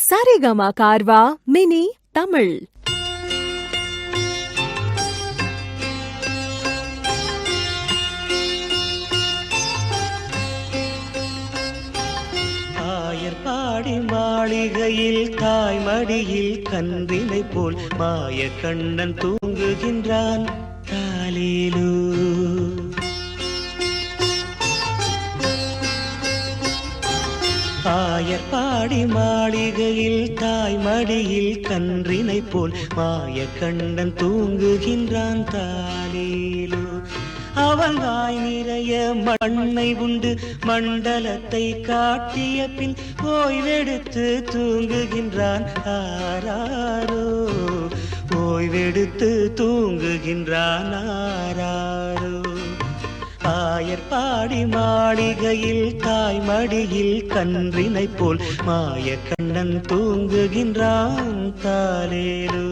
Saregama Carvaan mini Tamil. Ayarpadi மாளிகையில் தாய்மடியில் கன்றினை போல் மாய கண்ணன் தூங்குகின்றான். தாலேலு ஆயர்பாடி மாளிகையில் தாய்மடியில் கன்றினை போல் மாய கண்ணன் தூங்குகின்றான். தாலேலு அவன் வாய் நிறைய மண்ணை உண்டு மண்டலத்தை காட்டிய பின் ஓய்வெடுத்து தூங்குகின்றான். ஆராரோ ஓய்வெடுத்து தூங்குகின்றான். ஆராரோ ஆயர்பாடி மாளிகையில் தாய்மடியில் கன்றினை போல் மாய கண்ணன் தூங்குகின்றான். தாலேலு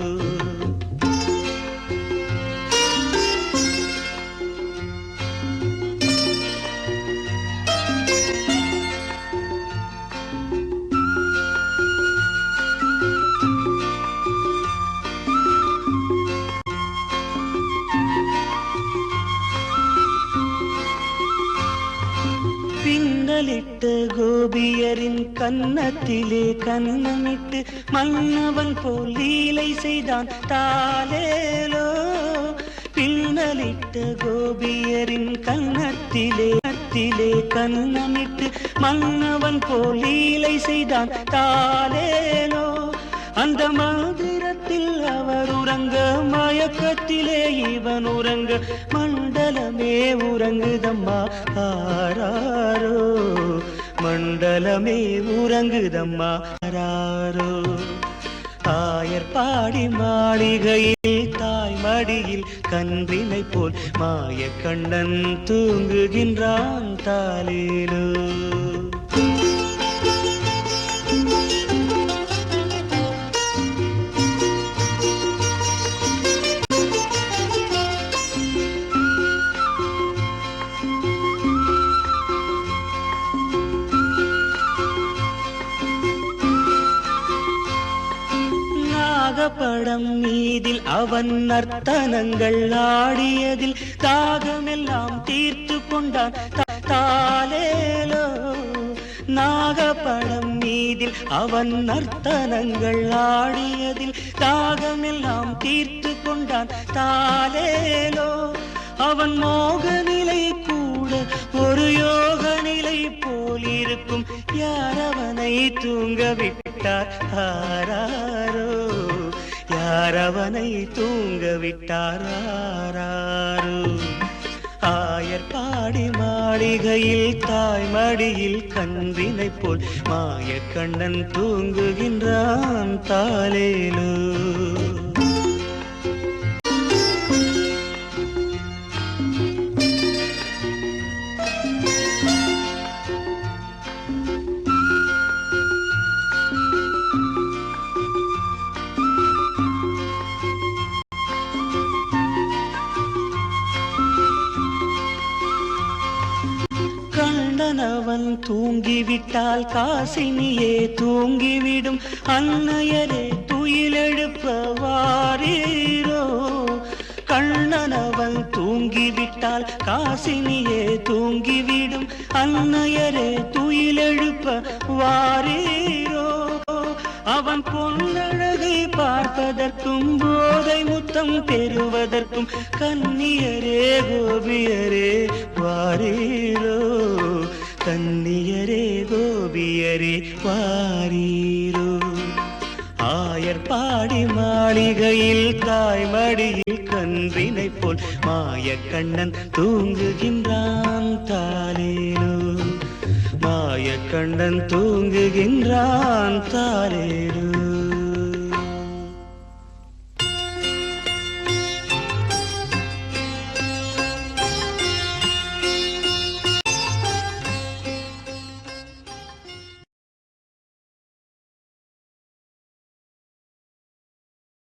பின்னலிட்டு கோபியரின் கன்னத்திலே கன்னமிட்டு மன்னவன் போல் லீலை செய்தான். தாலேலோ பின்னலிட்டு கோபியரின் கன்னத்திலே கன்னமிட்டு மன்னவன் போல் லீலை செய்தான். தாலேலோ அந்த மந்திரத்தில் அவர் உறங்க மயக்கத்திலே இவன் உறங்க மண்டலமே உறங்குதம்மா. ஆராரோ மண்டலமே உறங்குதம்மா. ஆராரோ ஆயர்பாடி மாளிகையில் தாய்மடியில் கன்றினை போல் மாய கண்ணன் தூங்குகின்றான். தாலேலு படம் மீதில் அவன் நர்த்தனங்கள் ஆடியதில் தாகமெல்லாம் தீர்த்து கொண்டான். தாலேலோ நாகப்படம் மீதில் அவன் நர்த்தனங்கள் ஆடியதில் தாகமெல்லாம் தீர்த்து கொண்டான். தாலேலோ அவன் மோக நிலை கூட ஒரு யோக நிலை போலிருக்கும். யாரவனை தூங்க விட்டார். ஆராரோ யாரவனை தூங்க விட்டார். ஆராரோ ஆயர்பாடி மாளிகையில் தாய்மடியில் கன்றினை போல் மாய கண்ணன் தூங்குகின்றான். தாலேலு கண்ணனவன் தூங்கிவிட்டால் காசினியே தூங்கிவிடும். அன்னையரே துயிலெழுப்ப வாரீரோ. கண்ணனவன் தூங்கிவிட்டால் காசினியே தூங்கிவிடும். அன்னையரே துயிலெழுப்ப வாரீரோ. அவன் பொன்னழகை பார்ப்பதற்கும் போதை முத்தம் பெறுவதற்கும் கன்னியரே கோபியரே வாரீரோ. கன்னியரே கோபியரே வாரீரோ. ஆயர்பாடி மாளிகையில் தாய்மடியில் கன்றினை போல் மாய கண்ணன் தூங்குகின்றான். தாலேலு மாய கண்ணன் தூங்குகின்றான். தாலேலு